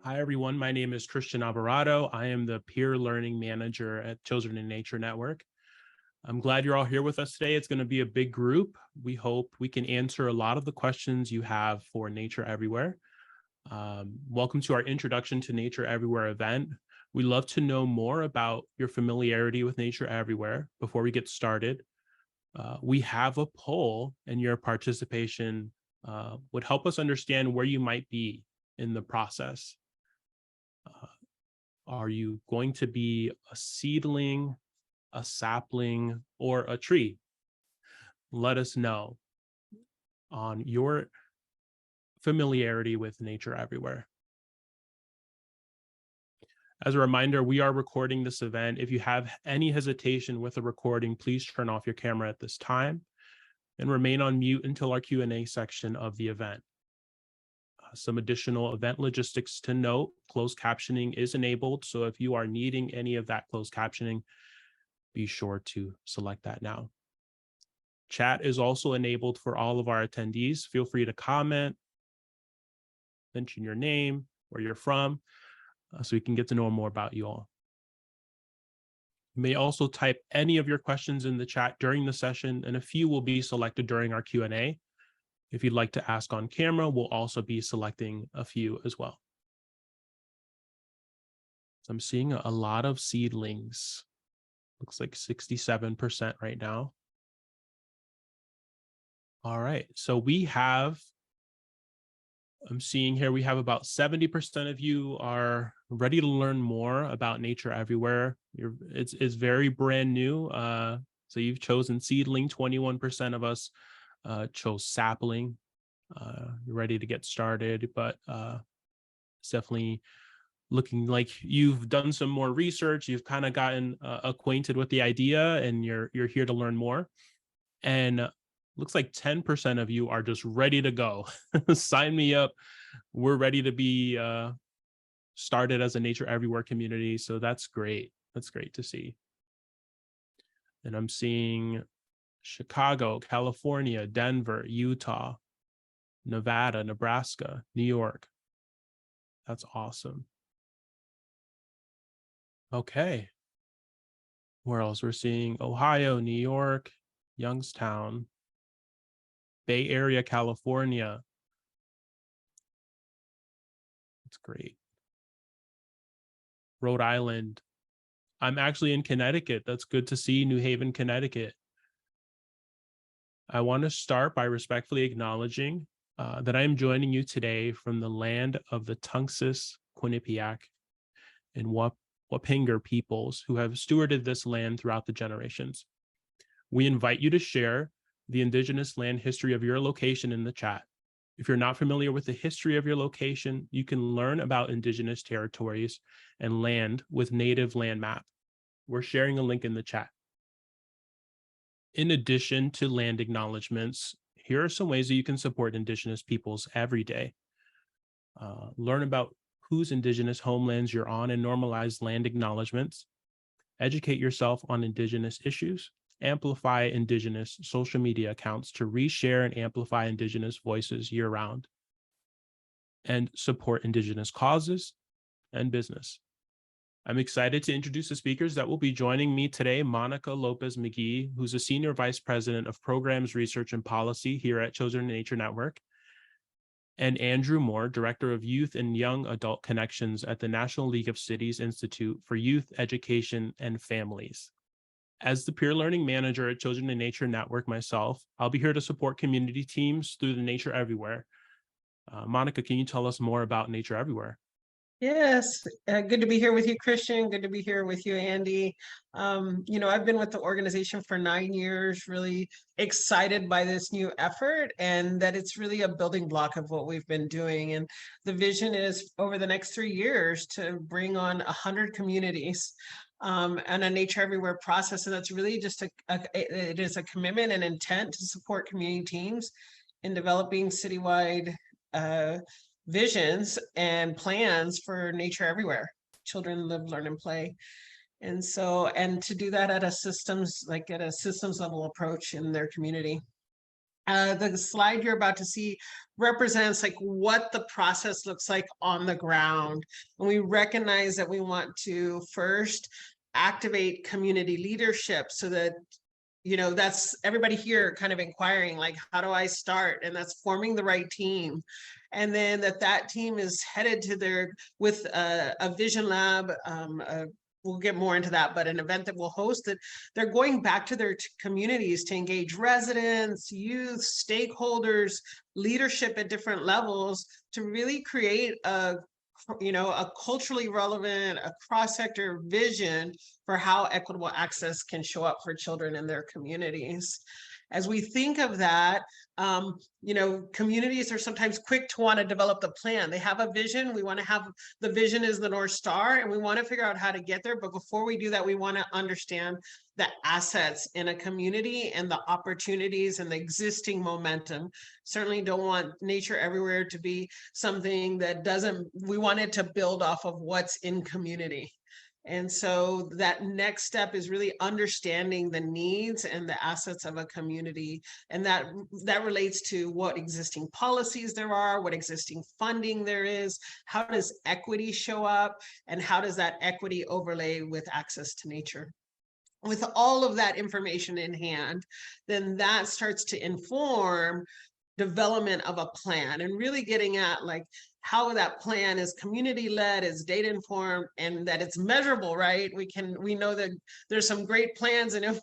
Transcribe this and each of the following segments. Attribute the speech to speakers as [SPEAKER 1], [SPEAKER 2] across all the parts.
[SPEAKER 1] Hi, everyone. My name is Christian Alvarado. I am the Peer Learning Manager at Children in Nature Network. I'm glad you're all here with us today. It's going to be a big group. We hope we can answer a lot of the questions you have for Nature Everywhere. Welcome to our Introduction to Nature Everywhere event. We'd love to know more about your familiarity with Nature Everywhere. Before we get started, we have a poll, and your participation would help us understand where you might be in the process. Are you going to be a seedling, a sapling, or a tree? Let us know on your familiarity with Nature Everywhere. As a reminder, we are recording this event. If you have any hesitation with the recording, please turn off your camera at this time and remain on mute until our Q&A section of the event. Some additional event logistics to note: closed captioning is enabled, so if you are needing any of that closed captioning, be sure to select that now. Chat is also enabled for all of our attendees. Feel free to comment, mention your name, where you're from, so we can get to know more about you all. You may also type any of your questions in the chat during the session, and a few will be selected during our Q&A. If you'd like to ask on camera, we'll also be selecting a few as well. So I'm seeing a lot of seedlings. Looks like 67% right now. All right, so I'm seeing here we have about 70% of you are ready to learn more about Nature Everywhere. It's very brand new. So you've chosen seedling. 21% of us chose sapling. You're ready to get started, but it's definitely looking like you've done some more research. You've kind of gotten acquainted with the idea, and you're here to learn more. And looks like 10% of you are just ready to go. Sign me up. We're ready to be started as a Nature Everywhere community. So that's great. That's great to see. And I'm seeing Chicago, California, Denver, Utah, Nevada, Nebraska, New York. That's awesome. Okay. Where else? We're seeing Ohio, New York, Youngstown, Bay Area, California. That's great. Rhode Island. I'm actually in Connecticut. That's good to see. New Haven, Connecticut. I want to start by respectfully acknowledging that I am joining you today from the land of the Tungus, Quinnipiac, and Wappinger peoples who have stewarded this land throughout the generations. We invite you to share the Indigenous land history of your location in the chat. If you're not familiar with the history of your location, you can learn about Indigenous territories and land with Native Land Map. We're sharing a link in the chat. In addition to land acknowledgements, here are some ways that you can support Indigenous peoples every day. Learn about whose Indigenous homelands you're on and normalize land acknowledgements. Educate yourself on Indigenous issues. Amplify Indigenous social media accounts to reshare and amplify Indigenous voices year-round. And support Indigenous causes and business. I'm excited to introduce the speakers that will be joining me today: Monica Lopez-McGee, who's a Senior Vice President of Programs, Research, and Policy here at Children in Nature Network, and Andrew Moore, Director of Youth and Young Adult Connections at the National League of Cities Institute for Youth, Education, and Families. As the Peer Learning Manager at Children in Nature Network myself, I'll be here to support community teams through the Nature Everywhere. Monica, can you tell us more about Nature Everywhere?
[SPEAKER 2] Yes, good to be here with you, Christian. Good to be here with you, Andy. I've been with the organization for 9 years, really excited by this new effort, and that it's really a building block of what we've been doing. And the vision is over the next 3 years to bring on 100 communities and a Nature Everywhere process. And that's really just it is a commitment and intent to support community teams in developing citywide visions and plans for Nature Everywhere. Children live, learn, and play. And to do that at a systems level approach in their community. The slide you're about to see represents like what the process looks like on the ground. And we recognize that we want to first activate community leadership so that, that's everybody here kind of inquiring, like, how do I start? And that's forming the right team. And then that team is headed to with a vision lab, we'll get more into that, but an event that we'll host, that they're going back to their communities to engage residents, youth, stakeholders, leadership at different levels to really create a culturally relevant, a cross-sector vision for how equitable access can show up for children in their communities. As we think of that, communities are sometimes quick to want to develop the plan. They have a vision. We want to have the vision is the North Star, and we want to figure out how to get there. But before we do that, we want to understand the assets in a community and the opportunities and the existing momentum. Certainly don't want nature everywhere to be something that we want it to build off of what's in community. And so that next step is really understanding the needs and the assets of a community. And that relates to what existing policies there are, what existing funding there is, how does equity show up, and how does that equity overlay with access to nature. With all of that information in hand, then that starts to inform development of a plan and really getting at like how that plan is community led, is data informed, and that it's measurable, right? We know that there's some great plans, and if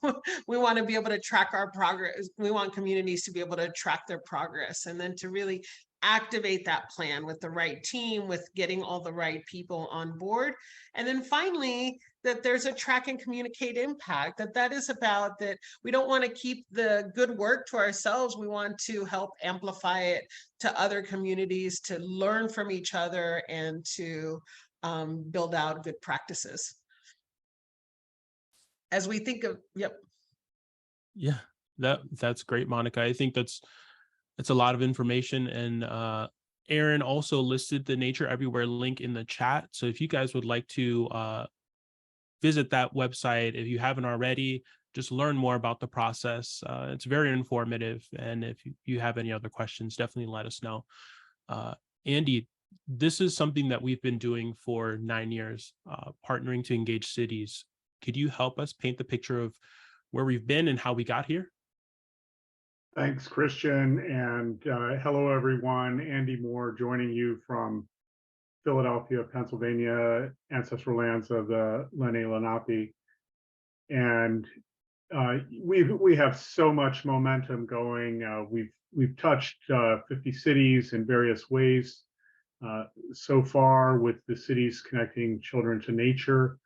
[SPEAKER 2] we want to be able to track our progress, we want communities to be able to track their progress, and then to really activate that plan with the right team, with getting all the right people on board. And then finally, that there's a track and communicate impact, that is about that we don't want to keep the good work to ourselves. We want to help amplify it to other communities, to learn from each other, and to build out good practices. As we think of, yep.
[SPEAKER 1] Yeah, that's great, Monica. I think that's a lot of information. And Aaron also listed the Nature Everywhere link in the chat. So if you guys would like to visit that website, if you haven't already, just learn more about the process. It's very informative. And if you have any other questions, definitely let us know. Andy, this is something that we've been doing for 9 years, partnering to engage cities. Could you help us paint the picture of where we've been and how we got here?
[SPEAKER 3] Thanks, Christian, and hello, everyone. Andy Moore joining you from Philadelphia, Pennsylvania, ancestral lands of the Lenni Lenape. And we have so much momentum going. We've touched 50 cities in various ways so far, with the Cities Connecting Children to Nature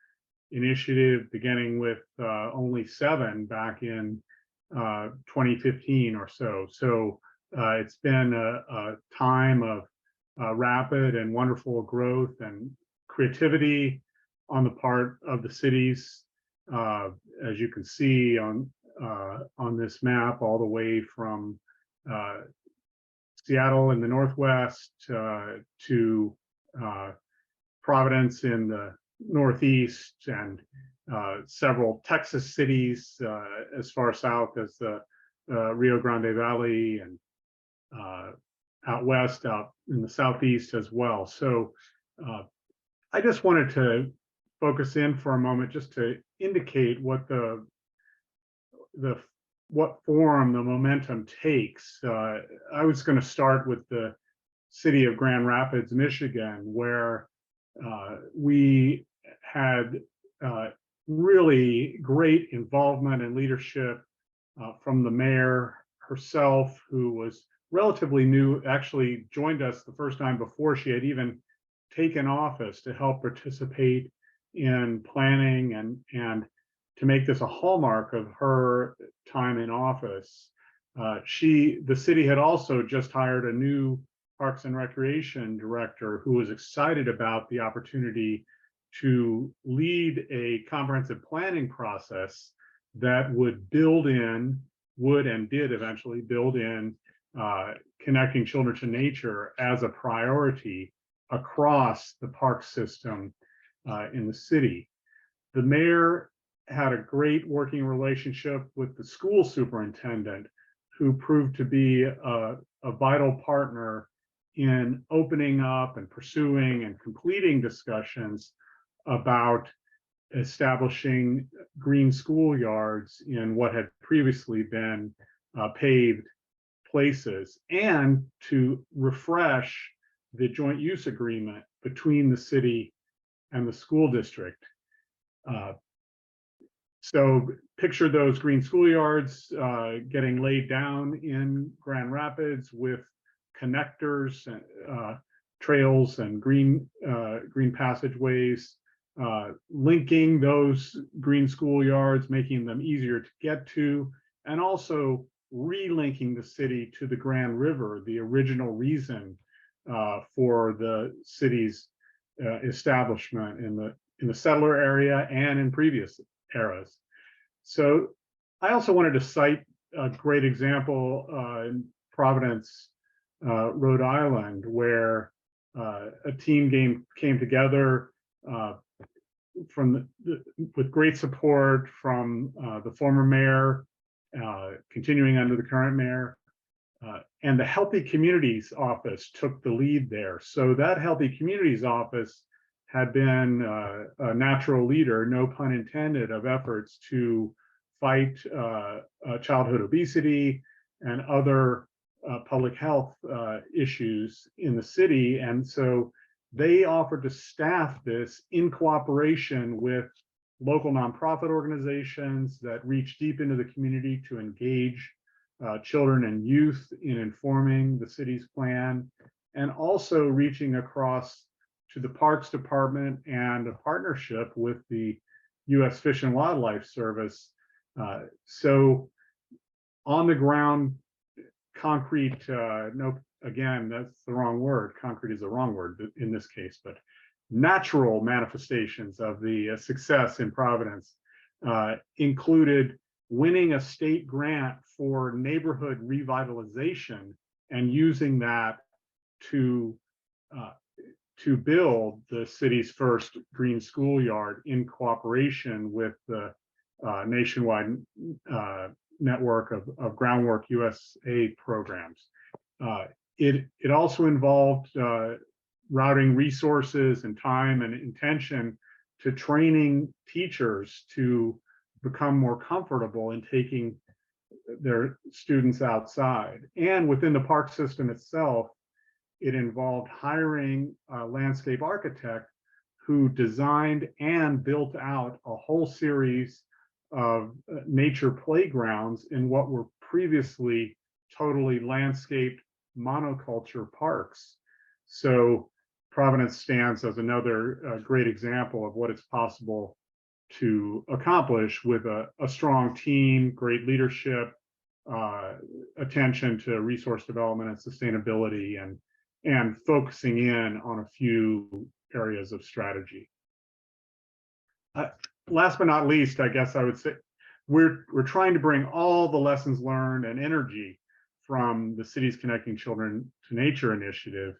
[SPEAKER 3] initiative, beginning with only 7 back in 2015 or so. So it's been a time of rapid and wonderful growth and creativity on the part of the cities, as you can see on this map, all the way from Seattle in the Northwest to Providence in the Northeast, and several Texas cities as far south as the Rio Grande Valley, and out west, out in the Southeast as well. So I just wanted to focus in for a moment just to indicate what what form the momentum takes. I was going to start with the city of Grand Rapids, Michigan, where we had really great involvement and leadership from the mayor herself, who was relatively new, actually joined us the first time before she had even taken office, to help participate in planning and to make this a hallmark of her time in office. The city had also just hired a new Parks and Recreation director who was excited about the opportunity to lead a comprehensive planning process that would and did eventually build in connecting children to nature as a priority across the park system in the city. The mayor had a great working relationship with the school superintendent, who proved to be a vital partner in opening up and pursuing and completing discussions about establishing green schoolyards in what had previously been paved places, and to refresh the joint use agreement between the city and the school district. So picture those green schoolyards getting laid down in Grand Rapids with connectors, trails, and green passageways, linking those green schoolyards, making them easier to get to, and also relinking the city to the Grand River, the original reason for the city's establishment in the settler area and in previous eras. So I also wanted to cite a great example in Providence, Rhode Island, where a team came together with great support from the former mayor, continuing under the current mayor, and the Healthy Communities Office took the lead there. So that Healthy Communities Office had been a natural leader, no pun intended, of efforts to fight childhood obesity and other public health issues in the city. And so they offered to staff this in cooperation with local nonprofit organizations that reach deep into the community to engage children and youth in informing the city's plan, and also reaching across to the Parks Department and a partnership with the U.S. Fish and Wildlife Service. So on the ground, concrete, again, that's the wrong word. Concrete is the wrong word in this case, but natural manifestations of the success in Providence included winning a state grant for neighborhood revitalization and using that to build the city's first green schoolyard in cooperation with the nationwide network of Groundwork USA programs. It also involved routing resources and time and intention to training teachers to become more comfortable in taking their students outside. And within the park system itself, it involved hiring a landscape architect who designed and built out a whole series of nature playgrounds in what were previously totally landscaped monoculture parks. So Providence stands as another great example of what is possible to accomplish with a strong team, great leadership, attention to resource development and sustainability, and focusing in on a few areas of strategy. Last but not least, I guess I would say we're trying to bring all the lessons learned and energy from the city's Connecting Children to Nature initiative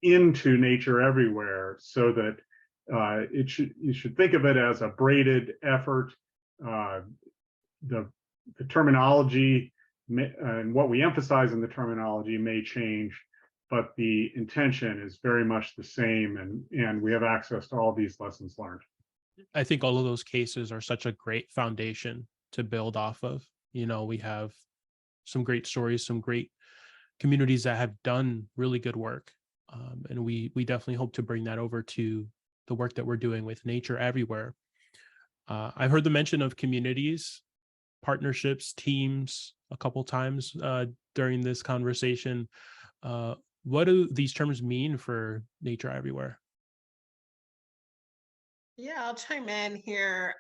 [SPEAKER 3] into Nature Everywhere, so that you should think of it as a braided effort. The terminology and what we emphasize in the terminology may change, but the intention is very much the same, and we have access to all these lessons learned.
[SPEAKER 1] I think all of those cases are such a great foundation to build off of. You know, we have some great stories, some great communities that have done really good work. And we definitely hope to bring that over to the work that we're doing with Nature Everywhere. I've heard the mention of communities, partnerships, teams a couple times during this conversation. What do these terms mean for Nature Everywhere?
[SPEAKER 2] Yeah, I'll chime in here.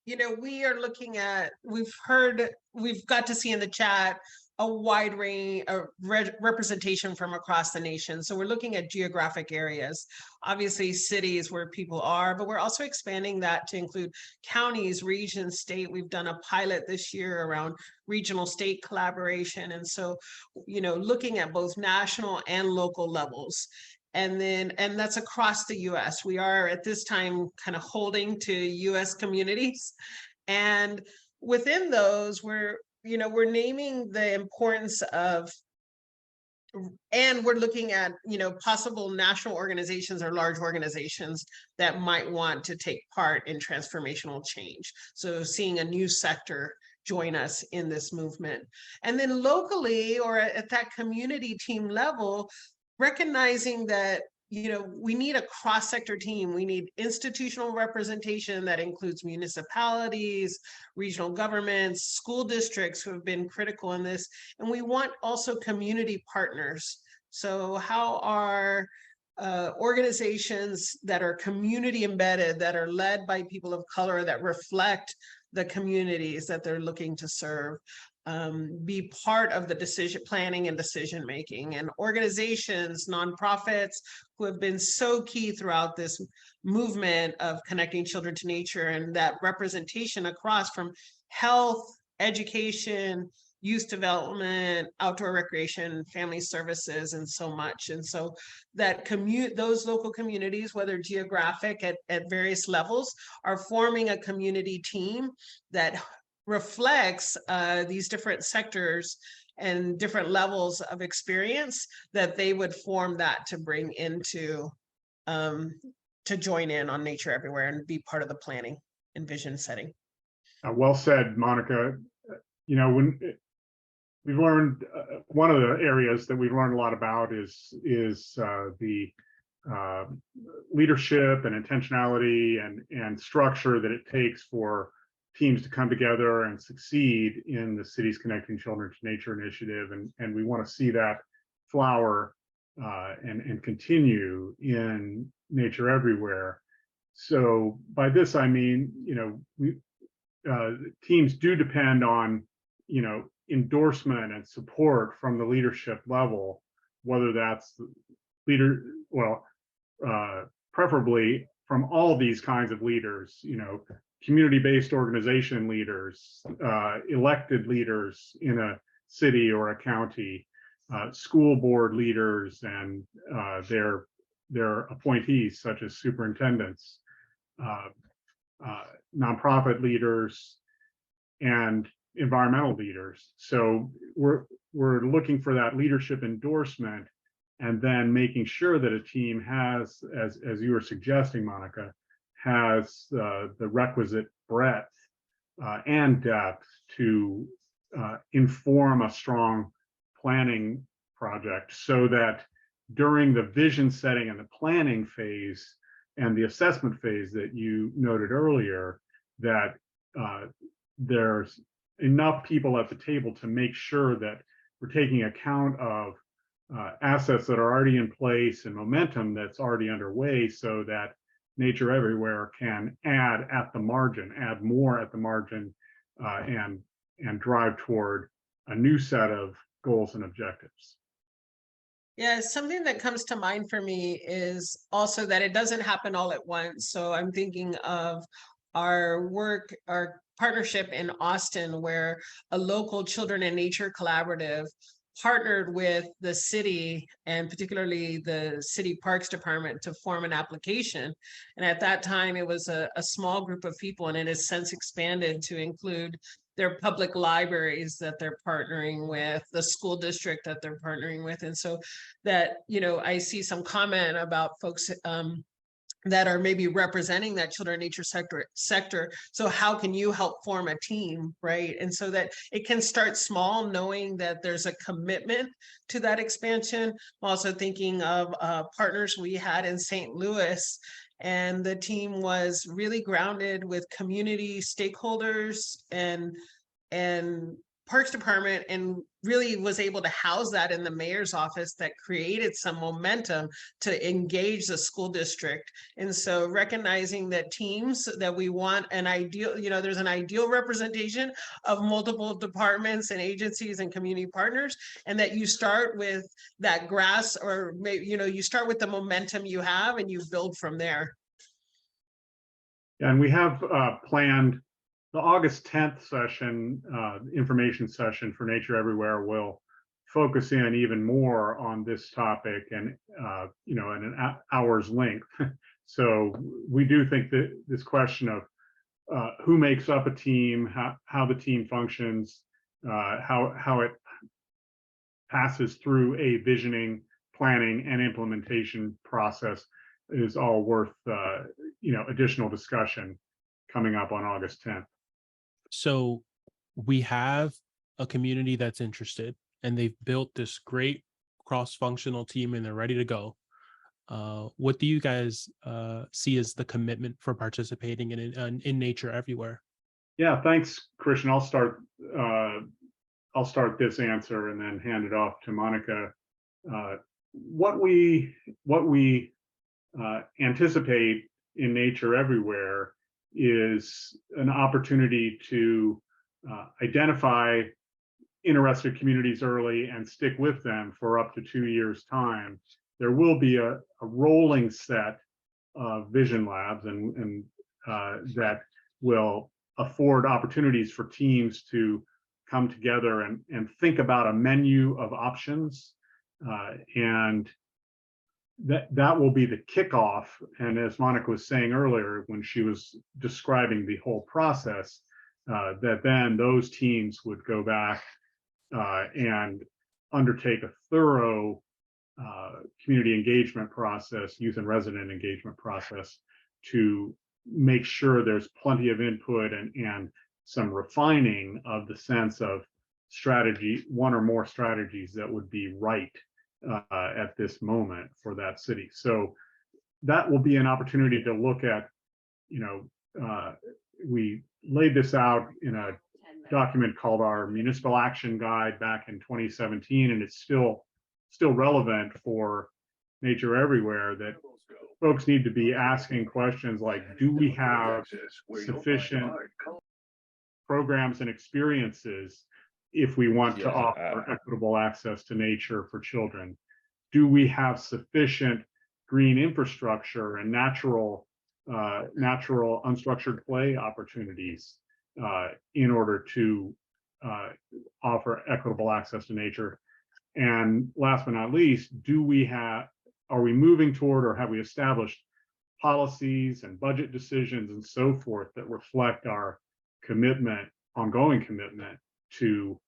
[SPEAKER 2] We are looking at, we've got to see in the chat a wide range of representation from across the nation. So we're looking at geographic areas, obviously cities where people are, but we're also expanding that to include counties, regions, state. We've done a pilot this year around regional state collaboration. And so, looking at both national and local levels. And that's across the US. We are at this time kind of holding to US communities. And within those, we're we're naming the importance of, and we're looking at, possible national organizations or large organizations that might want to take part in transformational change. So seeing a new sector join us in this movement. And then locally, or at that community team level, recognizing that we need a cross-sector team. We need institutional representation that includes municipalities, regional governments, school districts who have been critical in this. And we want also community partners. So how are organizations that are community embedded, that are led by people of color, that reflect the communities that they're looking to serve, be part of the decision planning and decision making, and organizations, nonprofits who have been so key throughout this movement of connecting children to nature, and that representation across from health, education, youth development, outdoor recreation, family services, and so much. And so that those local communities, whether geographic at various levels, are forming a community team that reflects these different sectors and different levels of experience, that they would form that to bring into, to join in on Nature Everywhere and be part of the planning and vision setting.
[SPEAKER 3] Well said, Monica. When we've learned, one of the areas that we've learned a lot about is the leadership and intentionality and structure that it takes for teams to come together and succeed in the city's Connecting Children to Nature initiative, and we want to see that flower and continue in Nature Everywhere. So by this I mean, teams do depend on endorsement and support from the leadership level, whether that's preferably from all these kinds of leaders, community-based organization leaders, elected leaders in a city or a county, school board leaders and their appointees, such as superintendents, nonprofit leaders, and environmental leaders. So we're looking for that leadership endorsement, and then making sure that a team has, as you were suggesting, Monica, has the requisite breadth and depth to inform a strong planning project, so that during the vision setting and the planning phase and the assessment phase that you noted earlier, that there's enough people at the table to make sure that we're taking account of assets that are already in place and momentum that's already underway, so that Nature Everywhere can add more at the margin, and drive toward a new set of goals and objectives.
[SPEAKER 2] Yeah, something that comes to mind for me is also that it doesn't happen all at once. So I'm thinking of our partnership in Austin, where a local children and nature collaborative partnered with the city, and particularly the city parks department, to form an application. And at that time, it was a small group of people, and it has since expanded to include their public libraries that they're partnering with, the school district that they're partnering with. And so that, I see some comment about folks that are maybe representing that children and nature sector. So how can you help form a team, right? And so that it can start small, knowing that there's a commitment to that expansion. I'm also thinking of partners we had in St. Louis, and the team was really grounded with community stakeholders and Parks Department, and really was able to house that in the mayor's office, that created some momentum to engage the school district. And so recognizing that teams, that we want an ideal, there's an ideal representation of multiple departments and agencies and community partners, and that you start with that grass, or maybe, you start with the momentum you have and you build from there.
[SPEAKER 3] And we have planned the August 10th session, information session for Nature Everywhere, will focus in even more on this topic, and in an hour's length. So we do think that this question of who makes up a team, how the team functions, how it passes through a visioning, planning, and implementation process is all worth additional discussion coming up on August 10th.
[SPEAKER 1] So we have a community that's interested, and they've built this great cross-functional team, and they're ready to go. What do you guys see as the commitment for participating in nature everywhere?
[SPEAKER 3] Yeah, thanks, Christian. I'll start this answer and then hand it off to Monica. What we anticipate in nature everywhere is an opportunity to identify interested communities early and stick with them for up to 2 years' time. There will be a rolling set of vision labs and that will afford opportunities for teams to come together and think about a menu of options, and that will be the kickoff. And as Monica was saying earlier, when she was describing the whole process, that then those teams would go back and undertake a thorough community engagement process, youth and resident engagement process, to make sure there's plenty of input and some refining of the sense of strategy, one or more strategies that would be right at this moment for that city. So that will be an opportunity to look at, we laid this out in a document called our Municipal Action Guide back in 2017, and it's still relevant for nature everywhere, that folks need to be asking questions like, do we have sufficient programs and experiences if we want to offer equitable access to nature for children? Do we have sufficient green infrastructure and natural unstructured play opportunities in order to offer equitable access to nature? And last but not least, are we moving toward, or have we established policies and budget decisions and so forth that reflect our ongoing commitment to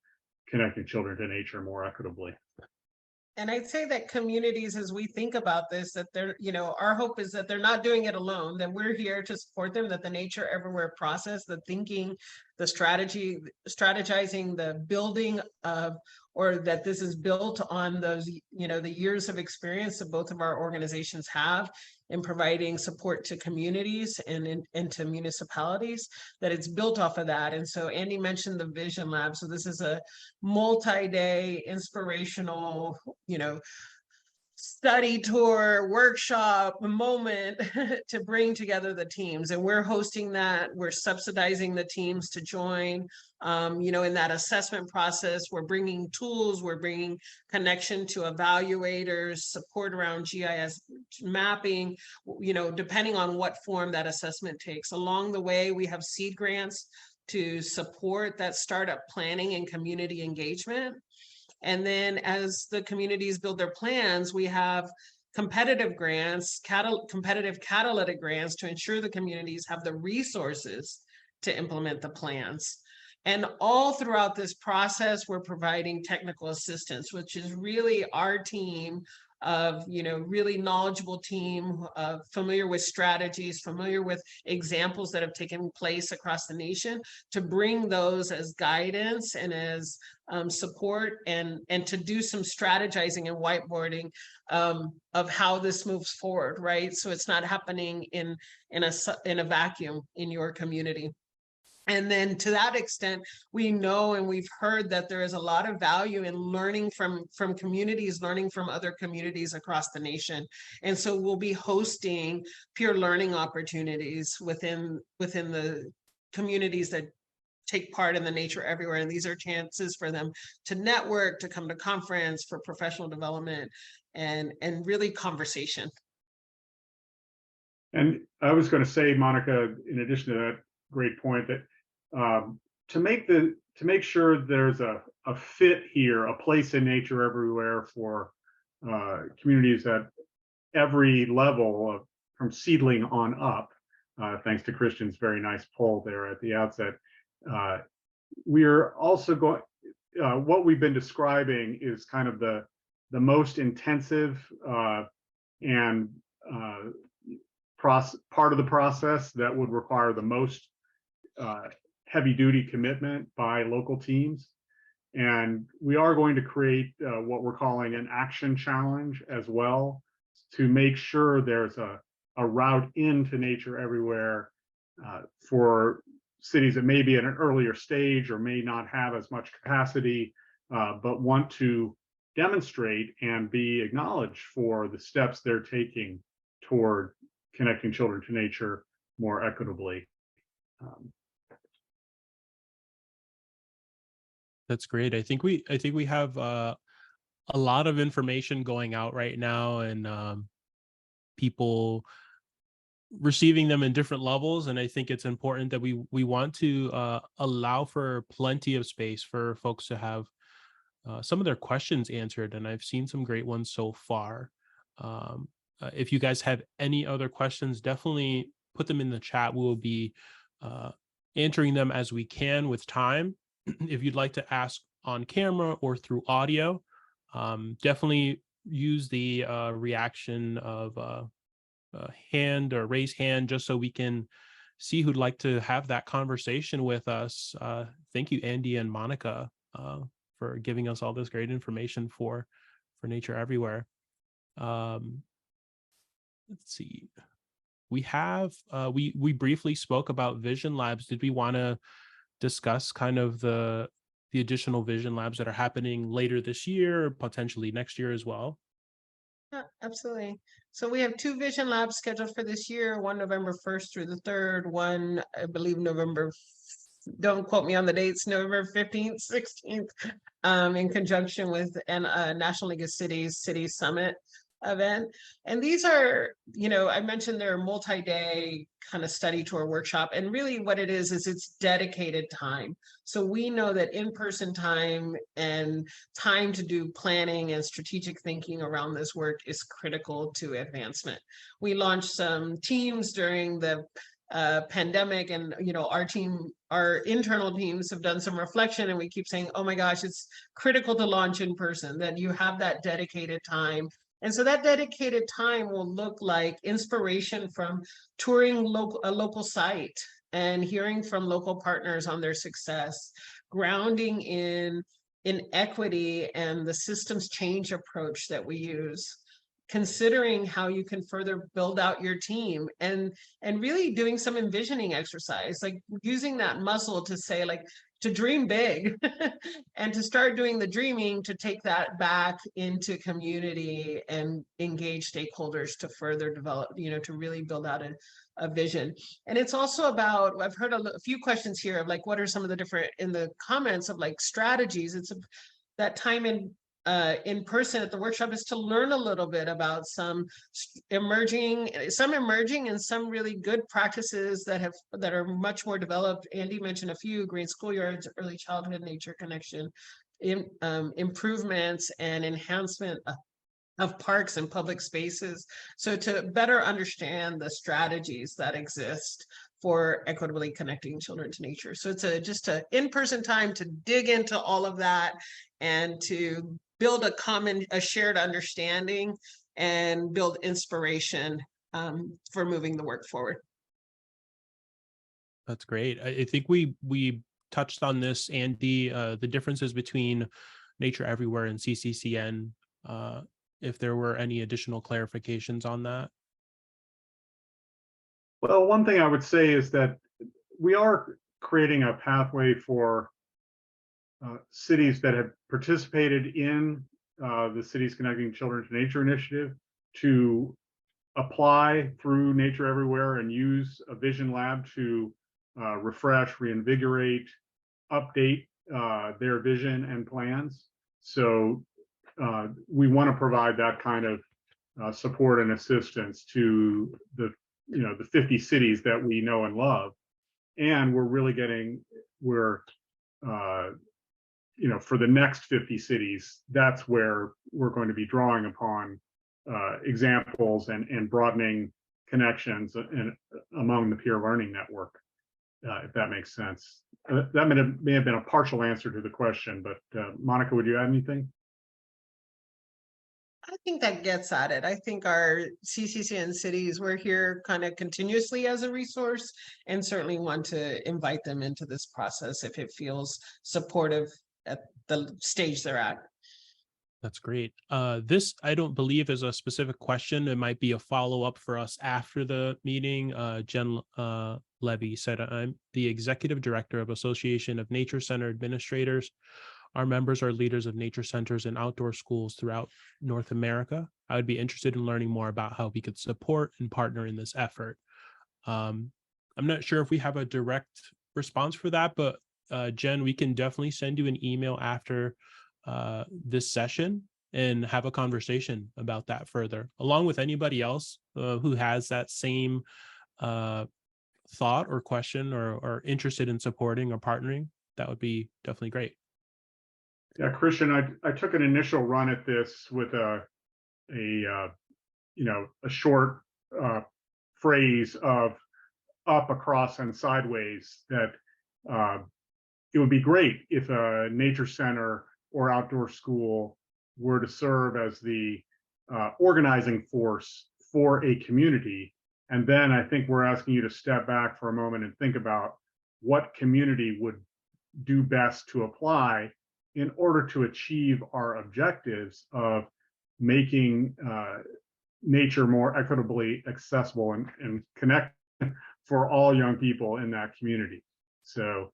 [SPEAKER 3] connecting children to nature more equitably?
[SPEAKER 2] And I'd say that communities, as we think about this, that they're, our hope is that they're not doing it alone, that we're here to support them, that the nature everywhere process, the thinking, the strategizing, the building of, or that this is built on those, the years of experience that both of our organizations have in providing support to communities and to municipalities, that it's built off of that. And so Andy mentioned the Vision Lab. So this is a multi-day inspirational, study tour, workshop, moment to bring together the teams. And we're hosting that. We're subsidizing the teams to join. In that assessment process, we're bringing tools, we're bringing connection to evaluators, support around GIS mapping, depending on what form that assessment takes. Along the way, we have seed grants to support that startup planning and community engagement. And then as the communities build their plans, we have competitive grants, competitive catalytic grants to ensure the communities have the resources to implement the plans. And all throughout this process, we're providing technical assistance, which is really our team of, really knowledgeable team, familiar with strategies, familiar with examples that have taken place across the nation, to bring those as guidance and as support, and to do some strategizing and whiteboarding of how this moves forward, right? So it's not happening in a vacuum in your community. And then to that extent, we know and we've heard that there is a lot of value in learning from communities, learning from other communities across the nation. And so we'll be hosting peer learning opportunities within the communities that take part in the Nature Everywhere. And these are chances for them to network, to come to conference, for professional development, and really conversation.
[SPEAKER 3] And I was going to say, Monica, in addition to that great point, that to make sure there's a fit here, a place in Nature Everywhere for communities at every level, from seedling on up, thanks to Christian's very nice poll there at the outset. We're also what we've been describing is kind of the most intensive and part of the process that would require the most heavy duty commitment by local teams. And we are going to create what we're calling an action challenge as well, to make sure there's a route into Nature Everywhere for cities that may be at an earlier stage or may not have as much capacity, but want to demonstrate and be acknowledged for the steps they're taking toward connecting children to nature more equitably.
[SPEAKER 1] That's great. I think we have a lot of information going out right now, and people receiving them in different levels. And I think it's important that we want to allow for plenty of space for folks to have some of their questions answered. And I've seen some great ones so far. If you guys have any other questions, definitely put them in the chat. We will be answering them as we can with time. If you'd like to ask on camera or through audio, definitely use the reaction of hand or raise hand, just so we can see who'd like to have that conversation with us. Thank you, Andy and Monica, for giving us all this great information for Nature Everywhere. Let's see. We have we briefly spoke about vision labs. Did we want to discuss kind of the additional vision labs that are happening later this year, potentially next year as well?
[SPEAKER 2] Yeah, absolutely. So we have 2 vision labs scheduled for this year, one November 1st through the 3rd, one, I believe, don't quote me on the dates, November 15th, 16th, in conjunction with a National League of Cities City Summit event. And these are, I mentioned they're multi-day kind of study tour workshop, and really what it is it's dedicated time. So we know that in-person time and time to do planning and strategic thinking around this work is critical to advancement. We launched some teams during the pandemic, and our internal teams have done some reflection, and we keep saying, oh my gosh, it's critical to launch in person, that you have that dedicated time. And so that dedicated time will look like inspiration from touring a local site and hearing from local partners on their success, grounding in equity and the systems change approach that we use, considering how you can further build out your team, and really doing some envisioning exercise, like using that muscle to say, like, to dream big and to start doing the dreaming, to take that back into community and engage stakeholders to further develop, to really build out a vision. And it's also about, I've heard a few questions here of like, what are some of the different, in the comments, of like strategies. It's that time in person at the workshop is to learn a little bit about some emerging and some really good practices that are much more developed. Andy mentioned a few: green schoolyards, early childhood nature connection, improvements and enhancement of parks and public spaces. So to better understand the strategies that exist for equitably connecting children to nature. So it's just an in-person time to dig into all of that and to build a shared understanding and build inspiration for moving the work forward.
[SPEAKER 1] That's great. I think we touched on this, Andy, the differences between Nature Everywhere and CCCN. If there were any additional clarifications on that.
[SPEAKER 3] Well, one thing I would say is that we are creating a pathway for cities that have participated in the Cities Connecting Children to Nature initiative to apply through Nature Everywhere and use a vision lab to refresh, reinvigorate, update their vision and plans. So we want to provide that kind of support and assistance to the 50 cities that we know and love. And for the next 50 cities, that's where we're going to be drawing upon examples and broadening connections among the peer learning network. if that makes sense. That may have been a partial answer to the question, but Monica, would you add anything?
[SPEAKER 2] I think that gets at it. I think our CCCN cities, we're here kind of continuously as a resource and certainly want to invite them into this process if it feels supportive at the stage they're at.
[SPEAKER 1] That's great. This, I don't believe, is a specific question. It might be a follow-up for us after the meeting. Jen Levy said, I'm the executive director of Association of Nature Center Administrators. Our members are leaders of nature centers and outdoor schools throughout North America. I would be interested in learning more about how we could support and partner in this effort. I'm not sure if we have a direct response for that, but Jen, we can definitely send you an email after this session and have a conversation about that further, along with anybody else who has that same thought or question or interested in supporting or partnering. That would be definitely great.
[SPEAKER 3] Yeah, Christian, I took an initial run at this with a short phrase of up, across, and sideways, that it would be great if a nature center or outdoor school were to serve as the organizing force for a community. And then I think we're asking you to step back for a moment and think about what community would do best to apply in order to achieve our objectives of making nature more equitably accessible and connect for all young people in that community. So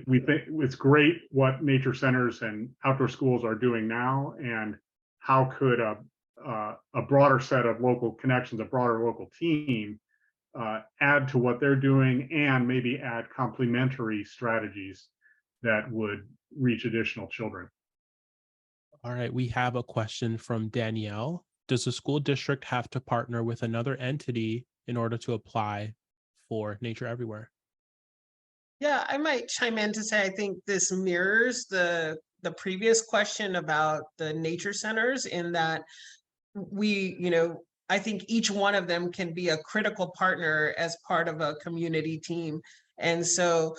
[SPEAKER 3] we think it's great what nature centers and outdoor schools are doing now, and how could a broader set of local connections, a broader local team, add to what they're doing, and maybe add complementary strategies that would reach additional children.
[SPEAKER 1] All right, we have a question from Danielle. Does the school district have to partner with another entity in order to apply for Nature Everywhere?
[SPEAKER 2] Yeah, I might chime in to say I think this mirrors the previous question about the nature centers, in that I think each one of them can be a critical partner as part of a community team. And so,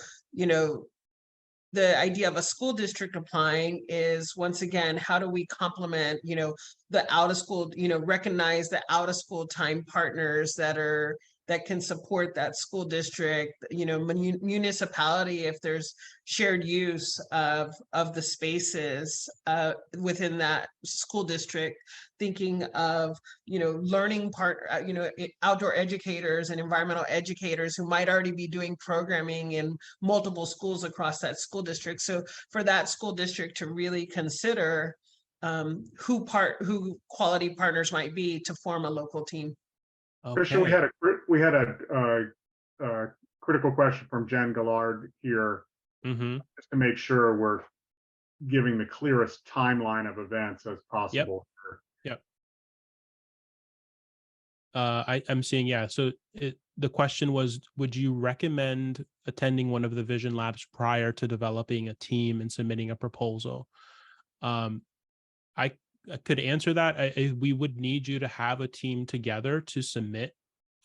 [SPEAKER 2] the idea of a school district applying is, once again, how do we complement, the out of school, recognize the out of school time partners that can support that school district, municipality, if there's shared use of the spaces within that school district, thinking of, learning outdoor educators and environmental educators who might already be doing programming in multiple schools across that school district. So for that school district to really consider who quality partners might be to form a local team.
[SPEAKER 3] Christian,
[SPEAKER 1] Okay.
[SPEAKER 3] we had a critical question from Jen Gillard here, just to make sure we're giving the clearest timeline of events as possible.
[SPEAKER 1] Yep. I'm seeing, yeah. So the question was, would you recommend attending one of the Vision Labs prior to developing a team and submitting a proposal? I could answer that. We would need you to have a team together to submit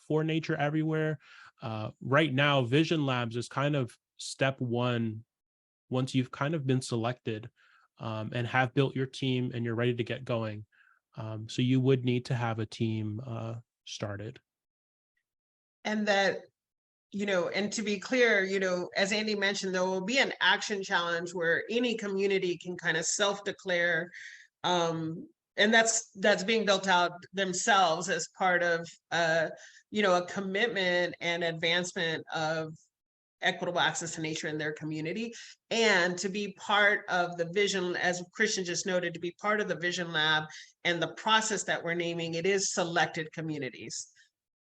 [SPEAKER 1] for Nature Everywhere. Right now, Vision Labs is kind of step one. Once you've kind of been selected and have built your team and you're ready to get going. So you would need to have a team started.
[SPEAKER 2] And that, and to be clear, as Andy mentioned, there will be an action challenge where any community can kind of self-declare, and that's being built out themselves as part of a commitment and advancement of equitable access to nature in their community. And to be part of the vision, as Christian just noted, to be part of the Vision Lab and the process that we're naming, it is selected communities.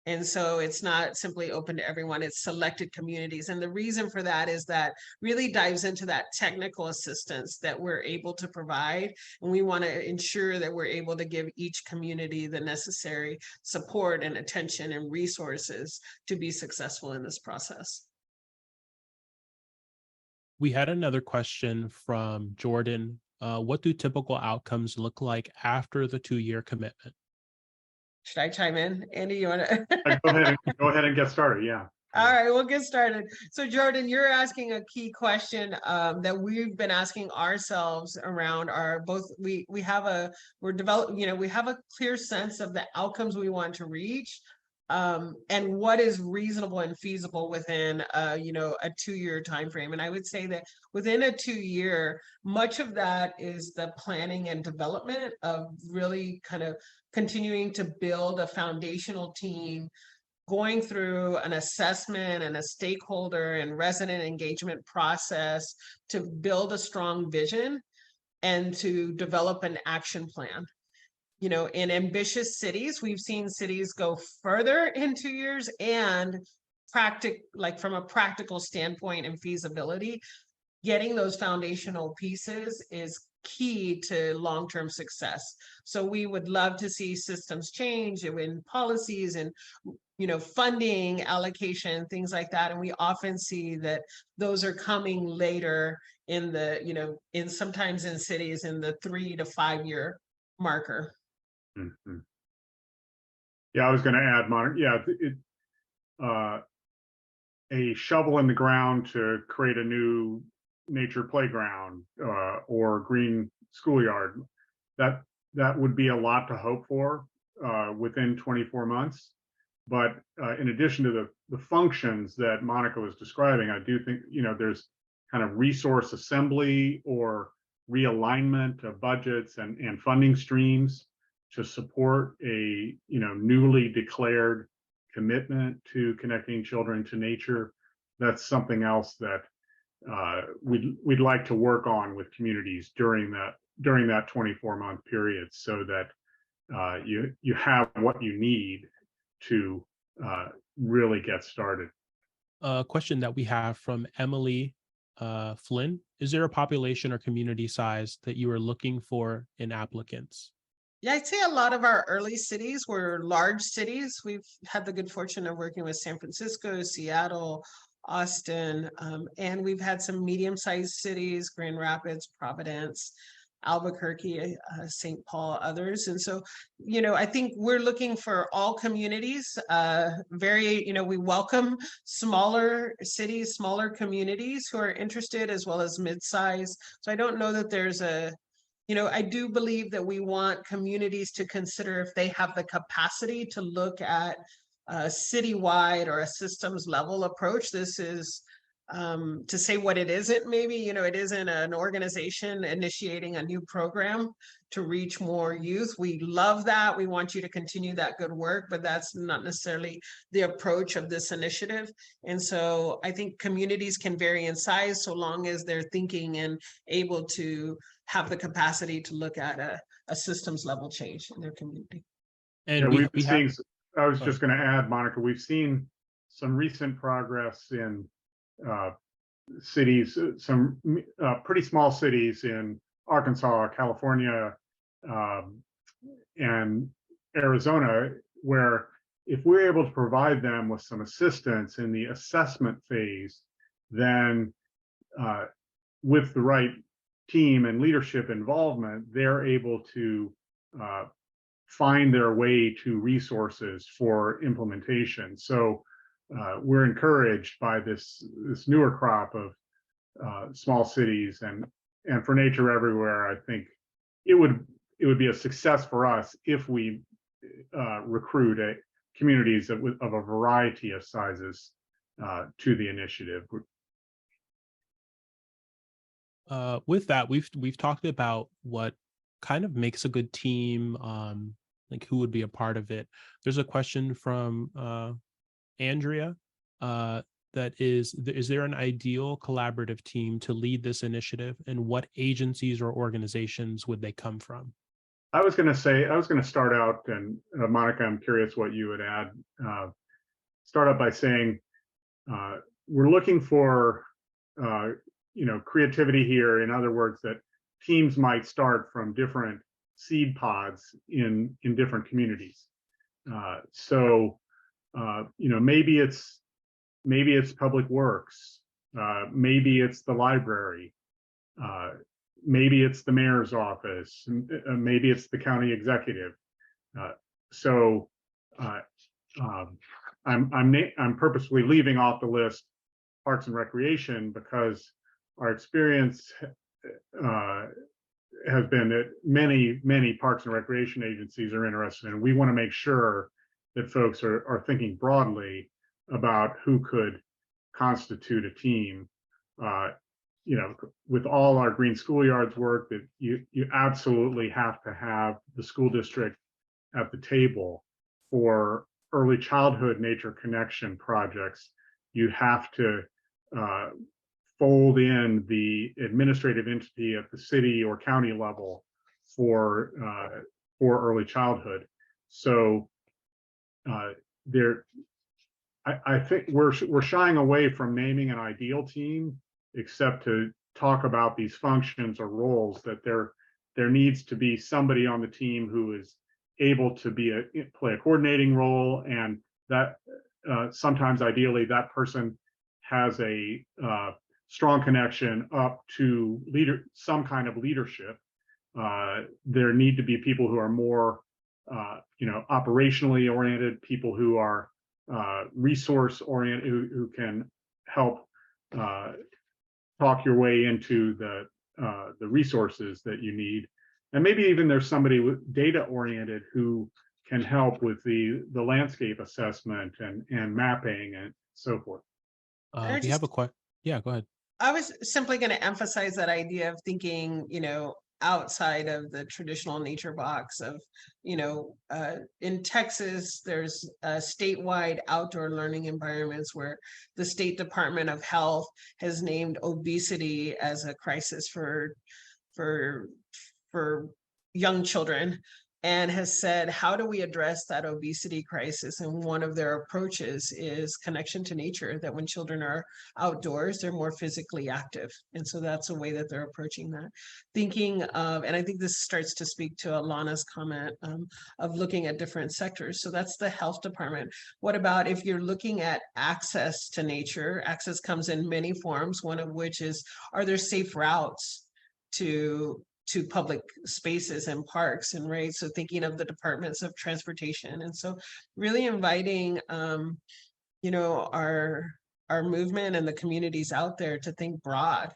[SPEAKER 2] And so it's not simply open to everyone, it's selected communities. And the reason for that is that really dives into that technical assistance that we're able to provide. And we want to ensure that we're able to give each community the necessary support and attention and resources to be successful in this process.
[SPEAKER 1] We had another question from Jordan. What do typical outcomes look like after the 2-year commitment?
[SPEAKER 2] Should I chime in? Andy, you want to?
[SPEAKER 3] Go ahead and get started. Yeah.
[SPEAKER 2] All right, we'll get started. So Jordan, you're asking a key question that we've been asking ourselves around our both we're developing, we have a clear sense of the outcomes we want to reach, and what is reasonable and feasible within a 2-year time frame. And I would say that within a 2-year, much of that is the planning and development of really kind of continuing to build a foundational team, going through an assessment and a stakeholder and resident engagement process to build a strong vision and to develop an action plan. In ambitious cities, we've seen cities go further in 2 years, and from a practical standpoint and feasibility, getting those foundational pieces is key to long-term success. So we would love to see systems change in policies and funding allocation, things like that. And we often see that those are coming later in sometimes in cities in the 3 to 5 year marker.
[SPEAKER 3] Mm-hmm. Yeah, I was going to add, Monica. Yeah, a shovel in the ground to create a new nature playground or green schoolyard, that would be a lot to hope for within 24 months. But in addition to the functions that Monica was describing, I do think there's kind of resource assembly or realignment of budgets and funding streams to support a newly declared commitment to connecting children to nature. That's something else that we'd like to work on with communities during that 24-month period, so that you have what you need to really get started.
[SPEAKER 1] A question that we have from Emily Flynn: is there a population or community size that you are looking for in applicants?
[SPEAKER 2] Yeah, I'd say a lot of our early cities were large cities. We've had the good fortune of working with San Francisco, Seattle, Austin, and we've had some medium-sized cities, Grand Rapids, Providence, Albuquerque, St. Paul, others. And so, I think we're looking for all communities. We welcome smaller cities, smaller communities who are interested, as well as mid-size. So I don't know that there's I do believe that we want communities to consider if they have the capacity to look at a citywide or a systems level approach. This is to say what it isn't, maybe, it isn't an organization initiating a new program to reach more youth. We love that. We want you to continue that good work, but that's not necessarily the approach of this initiative. And so I think communities can vary in size so long as they're thinking and able to have the capacity to look at a systems level change in their community.
[SPEAKER 1] And
[SPEAKER 3] yeah,
[SPEAKER 1] we have.
[SPEAKER 3] I was just going to add, Monica, we've seen some recent progress in cities, some pretty small cities in Arkansas, California, and Arizona, where if we're able to provide them with some assistance in the assessment phase, then with the right team and leadership involvement, they're able to find their way to resources for implementation. So we're encouraged by this newer crop of small cities, and for Nature Everywhere, I think it would be a success for us if we recruit communities of a variety of sizes to the initiative.
[SPEAKER 1] With that, we've talked about what kind of makes a good team, like who would be a part of it. There's a question from Andrea that is there an ideal collaborative team to lead this initiative, and what agencies or organizations would they come from?
[SPEAKER 3] I was going to start out, and Monica, I'm curious what you would add. Start out by saying we're looking for creativity here. In other words, that teams might start from different seed pods in different communities. So maybe it's public works, maybe it's the library, maybe it's the mayor's office, maybe it's the county executive. So I'm purposely leaving off the list Parks and Recreation because our experience has been that many Parks and Recreation agencies are interested in. We want to make sure that folks are thinking broadly about who could constitute a team. With all our green schoolyards work, that you absolutely have to have the school district at the table. For early childhood nature connection projects, you have to fold in the administrative entity at the city or county level for early childhood. So I think we're shying away from naming an ideal team, except to talk about these functions or roles, that there needs to be somebody on the team who is able to play a coordinating role, and that sometimes ideally that person has a strong connection up to some kind of leadership. There need to be people who are more operationally oriented, people who are resource oriented, who can help talk your way into the resources that you need. And maybe even there's somebody with data oriented who can help with the landscape assessment and mapping and so forth.
[SPEAKER 1] We have a question. Yeah, go ahead.
[SPEAKER 2] I was simply going to emphasize that idea of thinking, outside of the traditional nature box of, in Texas, there's statewide outdoor learning environments where the State Department of Health has named obesity as a crisis for young children, and has said, how do we address that obesity crisis? And one of their approaches is connection to nature, that when children are outdoors, they're more physically active. And so that's a way that they're approaching that. Thinking of, and I think this starts to speak to Alana's comment of looking at different sectors. So that's the health department. What about if you're looking at access to nature? Access comes in many forms, one of which is, are there safe routes to public spaces and parks, and right, so thinking of the departments of transportation. And so really inviting our movement and the communities out there to think broad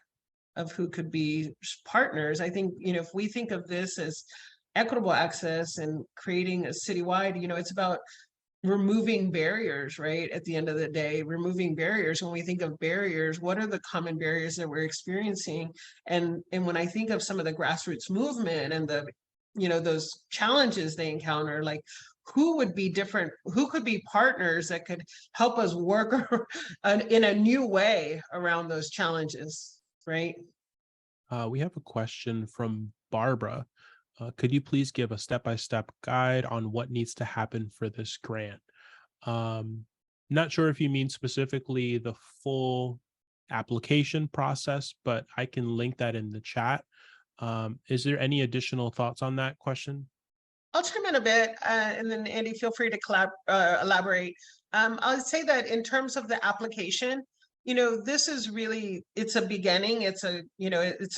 [SPEAKER 2] of who could be partners. I think if we think of this as equitable access and creating a citywide, it's about removing barriers, right? At the end of the day, removing barriers. When we think of barriers, what are the common barriers that we're experiencing? And when I think of some of the grassroots movement and the, those challenges they encounter, like who would be different, who could be partners that could help us work in a new way around those challenges, right?
[SPEAKER 1] We have a question from Barbara. Could you please give a step-by-step guide on what needs to happen for this grant? Not sure if you mean specifically the full application process, but I can link that in the chat. Is there any additional thoughts on that question?
[SPEAKER 2] I'll chime in a bit, and then Andy, feel free to elaborate. I'll say that in terms of the application, this is really, it's a beginning. It's a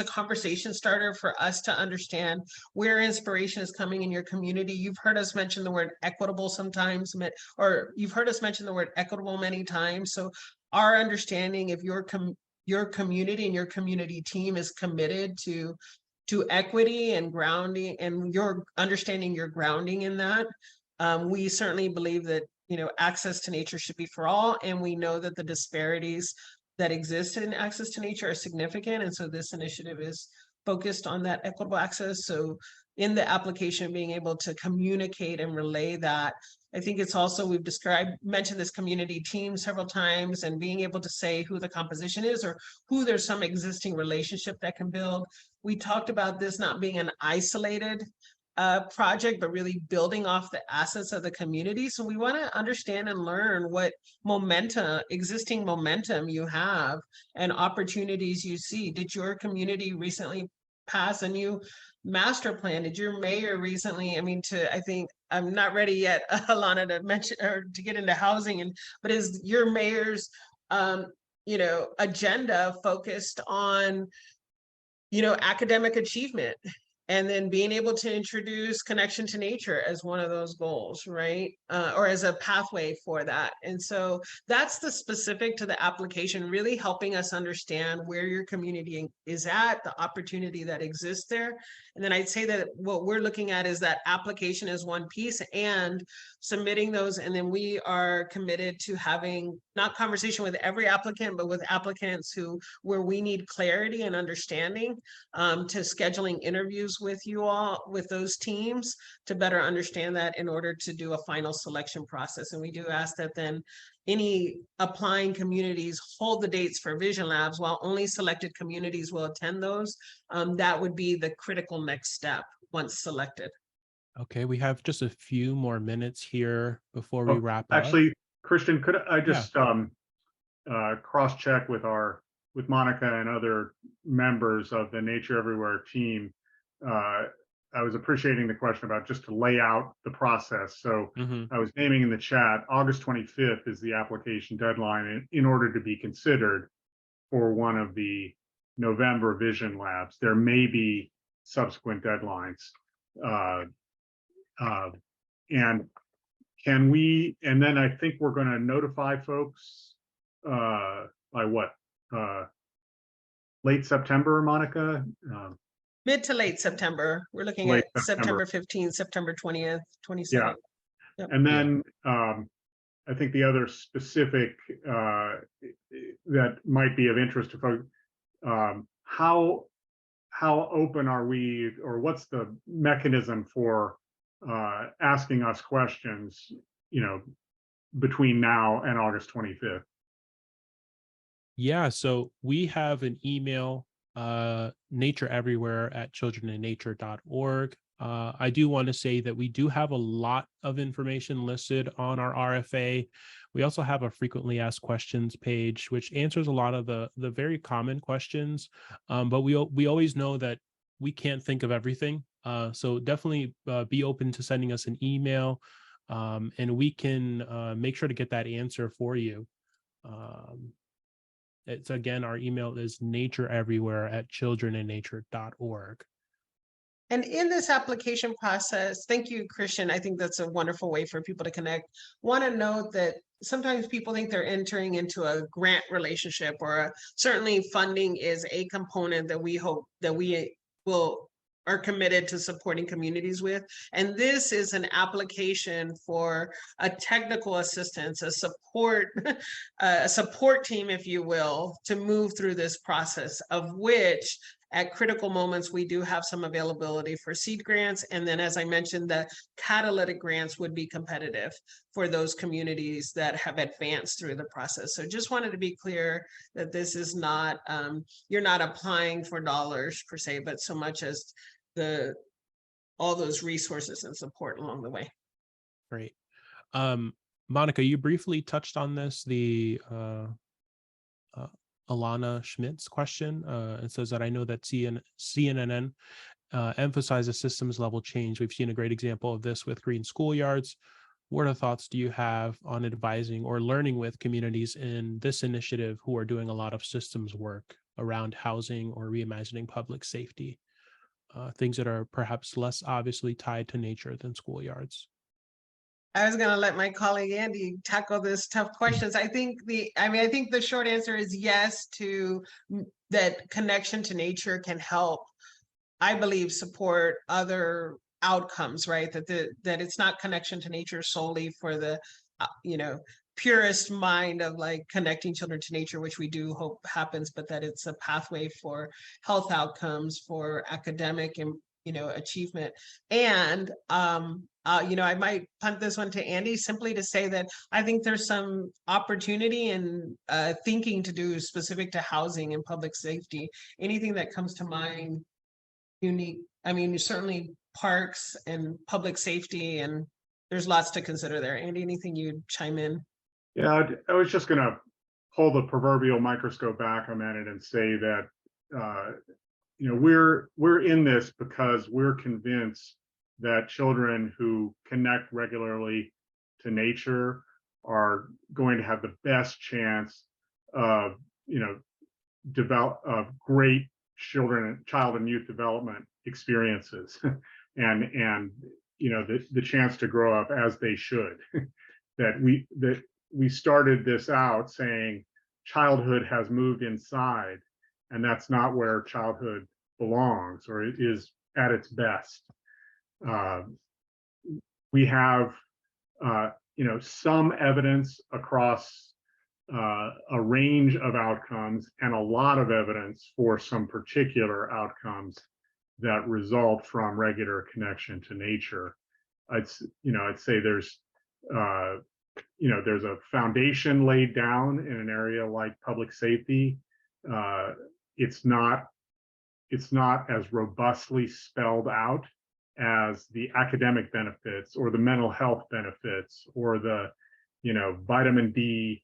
[SPEAKER 2] conversation starter for us to understand where inspiration is coming in your community. You've heard us mention the word equitable sometimes, or you've heard us mention the word equitable many times. So our understanding of your community and your community team is committed to equity and grounding, and your understanding your grounding in that. We certainly believe that access to nature should be for all. And we know that the disparities that exist in access to nature are significant. And so this initiative is focused on that equitable access. So in the application, being able to communicate and relay that. I think it's also, we've mentioned this community team several times, and being able to say who the composition is or who there's some existing relationship that can build. We talked about this not being an isolated project, but really building off the assets of the community. So we want to understand and learn what existing momentum you have and opportunities you see. Did your community recently pass a new master plan? Did your mayor recently, I think I'm not ready yet, Alana, to mention or to get into housing, but is your mayor's agenda focused on academic achievement and then being able to introduce connection to nature as one of those goals, right? Or as a pathway for that. And so that's the specific to the application, really helping us understand where your community is at, the opportunity that exists there. And then I'd say that what we're looking at is that application is one piece, and submitting those. And then we are committed to having not conversation with every applicant, but with applicants where we need clarity and understanding, to scheduling interviews with you all, with those teams, to better understand that in order to do a final selection process. And we do ask that then any applying communities hold the dates for Vision Labs, while only selected communities will attend those. That would be the critical next step once selected.
[SPEAKER 1] Okay, we have just a few more minutes here before we
[SPEAKER 3] Oh,
[SPEAKER 1] wrap up.
[SPEAKER 3] actually, Christian, could I
[SPEAKER 1] Yeah.
[SPEAKER 3] just cross-check with Monica and other members of the Nature Everywhere team? I was appreciating the question about just to lay out the process. So
[SPEAKER 1] Mhm.
[SPEAKER 3] I was naming in the chat, August 25th is the application deadline in order to be considered for one of the November Vision Labs. There may be subsequent deadlines. And can we, and then I think we're going to notify folks by what? Late September, Monica?
[SPEAKER 2] Mid to late September. We're looking
[SPEAKER 3] Late
[SPEAKER 2] at
[SPEAKER 3] September.
[SPEAKER 2] September 15th, September 20th, 22nd.
[SPEAKER 3] Yeah.
[SPEAKER 2] Yep.
[SPEAKER 3] And then I think the other specific that might be of interest to folks, how open are we, or what's the mechanism for asking us questions, between now and August 25th?
[SPEAKER 1] Yeah, so we have an email, natureeverywhere@childrenandnature.org. I do want to say that we do have a lot of information listed on our RFA. We also have a frequently asked questions page, which answers a lot of the very common questions. But we always know that we can't think of everything. So definitely be open to sending us an email, and we can make sure to get that answer for you. It's, again, our email is natureeverywhere@childrenandnature.org.
[SPEAKER 2] And in this application process, thank you, Christian. I think that's a wonderful way for people to connect. Want to note that sometimes people think they're entering into a grant relationship, or certainly funding is a component that we hope that we are committed to supporting communities with. And this is an application for a technical assistance, a support team, if you will, to move through this process, of which at critical moments, we do have some availability for seed grants. And then, as I mentioned, the catalytic grants would be competitive for those communities that have advanced through the process. So just wanted to be clear that this is not, you're not applying for dollars per se, but so much as all those resources and support along the way.
[SPEAKER 1] Great. Monica, you briefly touched on this, the Alana Schmidt's question. It says that I know that C&NN emphasizes systems level change. We've seen a great example of this with green schoolyards. What are thoughts do you have on advising or learning with communities in this initiative who are doing a lot of systems work around housing or reimagining public safety? Things that are perhaps less obviously tied to nature than schoolyards.
[SPEAKER 2] I was going to let my colleague Andy tackle this tough questions. I think the short answer is yes to that. Connection to nature can help, I believe, support other outcomes, right? That it's not connection to nature solely for the, purest mind of like connecting children to nature, which we do hope happens, but that it's a pathway for health outcomes, for academic and achievement. And I might punt this one to Andy simply to say that I think there's some opportunity and thinking to do specific to housing and public safety. Anything that comes to mind unique? I mean, certainly parks and public safety, and there's lots to consider there. Andy, anything you'd chime in?
[SPEAKER 3] Yeah, I was just going to pull the proverbial microscope back a minute and say that we're in this because we're convinced that children who connect regularly to nature are going to have the best chance of develop great child and youth development experiences and the chance to grow up as they should. that we started this out saying childhood has moved inside, and that's not where childhood belongs or it is at its best. We have some evidence across a range of outcomes and a lot of evidence for some particular outcomes that result from regular connection to nature. I'd say there's a foundation laid down in an area like public safety. It's not as robustly spelled out as the academic benefits or the mental health benefits or the vitamin D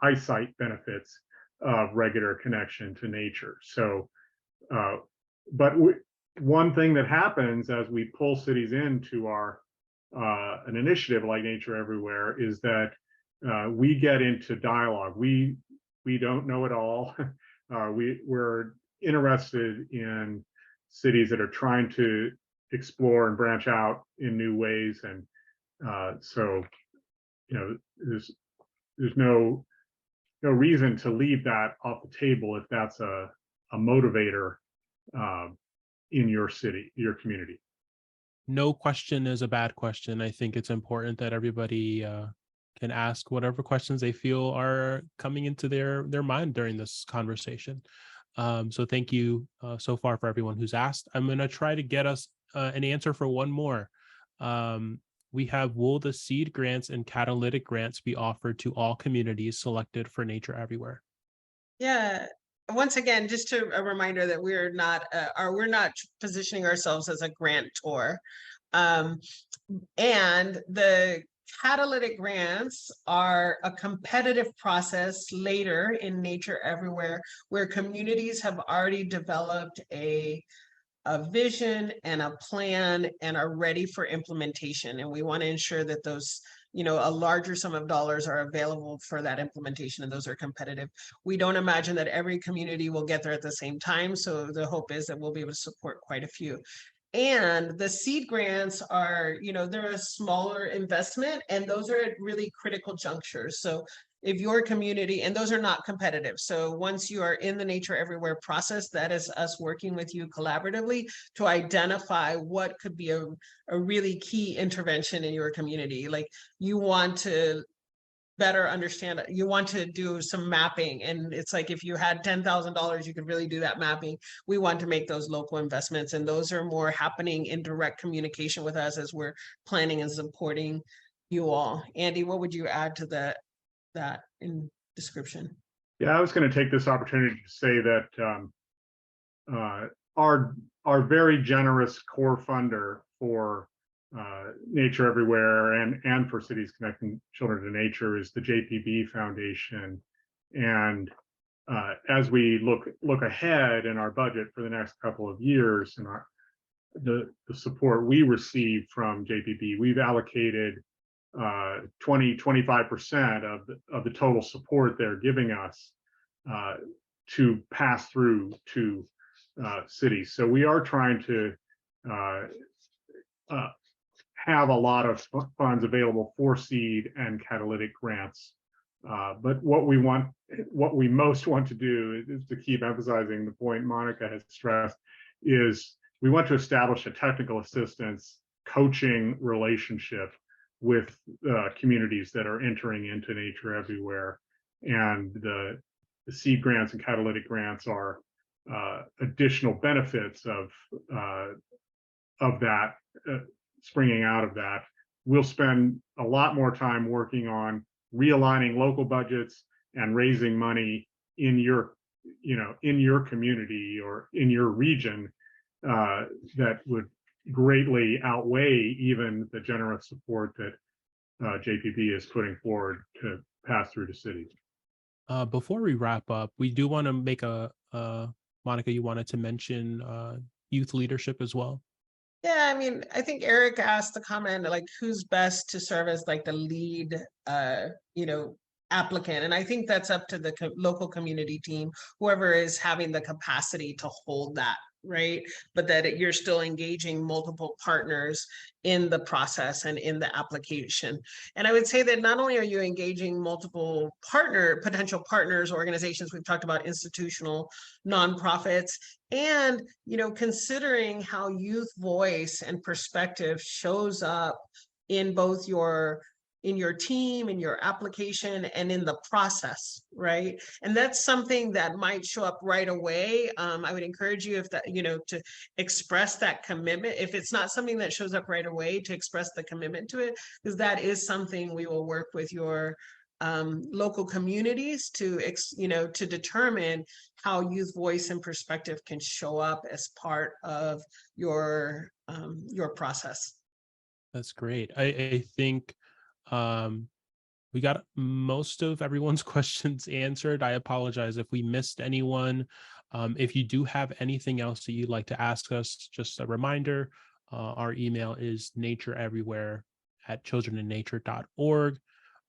[SPEAKER 3] eyesight benefits of regular connection to nature. So one thing that happens as we pull cities into our an initiative like Nature Everywhere is that we get into dialogue. We don't know it all. We're interested in cities that are trying to explore and branch out in new ways, and so there's no reason to leave that off the table if that's a motivator in your city, your community.
[SPEAKER 1] No question is a bad question. I think it's important that everybody can ask whatever questions they feel are coming into their mind during this conversation. So thank you so far for everyone who's asked. I'm going to try to get us an answer for one more. We have, will the seed grants and catalytic grants be offered to all communities selected for Nature Everywhere?
[SPEAKER 2] Yeah. Once again, just a reminder that we're not positioning ourselves as a grantor. And the catalytic grants are a competitive process later in Nature Everywhere, where communities have already developed a vision and a plan and are ready for implementation. And we want to ensure that those, a larger sum of dollars are available for that implementation, and those are competitive. We don't imagine that every community will get there at the same time. So the hope is that we'll be able to support quite a few. And the seed grants are, they're a smaller investment, and those are at really critical junctures. So if your community, and those are not competitive. So once you are in the Nature Everywhere process, that is us working with you collaboratively to identify what could be a really key intervention in your community. Like, you want to better understand it. You want to do some mapping, and it's like, if you had $10,000, you could really do that mapping. We want to make those local investments, and those are more happening in direct communication with us as we're planning and supporting you all. Andy, what would you add to that in description?
[SPEAKER 3] Yeah, I was going to take this opportunity to say that our very generous core funder for Nature Everywhere and for Cities Connecting Children to Nature is the JPB Foundation. And as we look ahead in our budget for the next couple of years and the support we receive from JPB, we've allocated 20-25% of the total support they're giving us to pass through to cities. So we are trying to have a lot of funds available for seed and catalytic grants. But what we most want to do is to keep emphasizing the point Monica has stressed, is we want to establish a technical assistance coaching relationship with communities that are entering into Nature Everywhere. And the seed grants and catalytic grants are additional benefits of that, springing out of that. We'll spend a lot more time working on realigning local budgets and raising money in your community or in your region that would greatly outweigh even the generous support that JPB is putting forward to pass through to cities.
[SPEAKER 1] Before we wrap up, we do want to make Monica, you wanted to mention youth leadership as well.
[SPEAKER 2] Yeah, I mean, I think Eric asked the comment, like, who's best to serve as like the lead, applicant. And I think that's up to the local community team, whoever is having the capacity to hold that right? But that you're still engaging multiple partners in the process and in the application. And I would say that not only are you engaging multiple potential partners, organizations, we've talked about institutional, nonprofits, and, you know, considering how youth voice and perspective shows up in both in your team, in your application, and in the process, right? And that's something that might show up right away. I would encourage you, if that, you know, to express that commitment. If it's not something that shows up right away, to express the commitment to it, because that is something we will work with your local communities to, you know, to determine how youth voice and perspective can show up as part of your process.
[SPEAKER 1] That's great. I think we got most of everyone's questions answered. I apologize if we missed anyone. If you do have anything else that you'd like to ask us, just a reminder, our email is natureeverywhere@childrenandnature.org.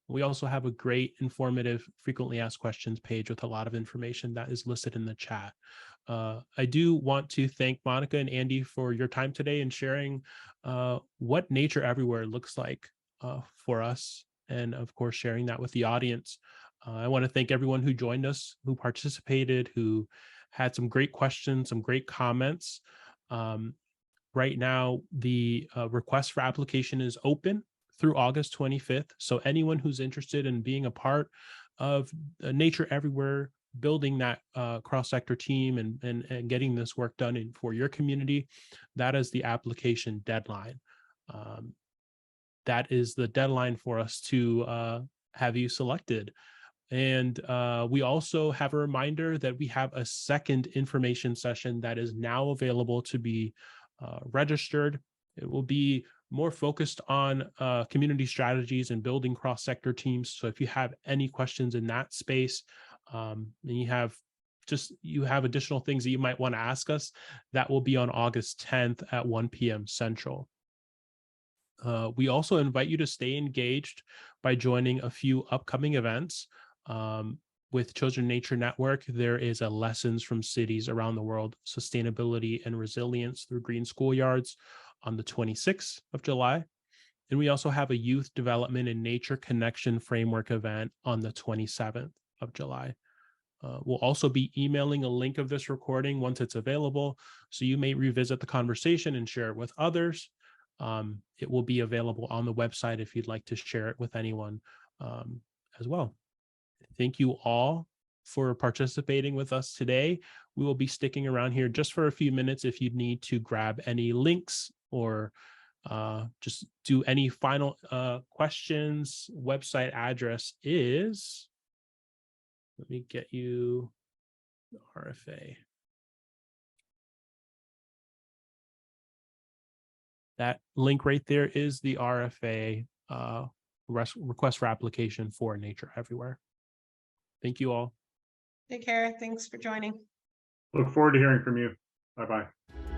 [SPEAKER 1] We also have a great, informative, frequently asked questions page with a lot of information that is listed in the chat. I do want to thank Monica and Andy for your time today and sharing what Nature Everywhere looks like for us, and of course, sharing that with the audience. I want to thank everyone who joined us, who participated, who had some great questions, some great comments. Right now, the request for application is open through August 25th. So anyone who's interested in being a part of Nature Everywhere, building that cross-sector team and getting this work done for your community, that is the application deadline. That is the deadline for us to have you selected. And we also have a reminder that we have a second information session that is now available to be registered. It will be more focused on community strategies and building cross-sector teams. So if you have any questions in that space, and you have additional things that you might want to ask us, that will be on August 10th at 1 p.m. Central. We also invite you to stay engaged by joining a few upcoming events. With Children Nature Network, there is a Lessons from Cities Around the World, Sustainability and Resilience Through Green Schoolyards on the 26th of July. And we also have a Youth Development and Nature Connection Framework event on the 27th of July. We'll also be emailing a link of this recording once it's available, so you may revisit the conversation and share it with others. It will be available on the website if you'd like to share it with anyone as well. Thank you all for participating with us today. We will be sticking around here just for a few minutes if you need to grab any links or just do any final questions. Website address is, let me get you the RFA. That link right there is the RFA request for application for Nature Everywhere. Thank you all.
[SPEAKER 2] Take care. Thanks for joining.
[SPEAKER 3] Look forward to hearing from you. Bye-bye.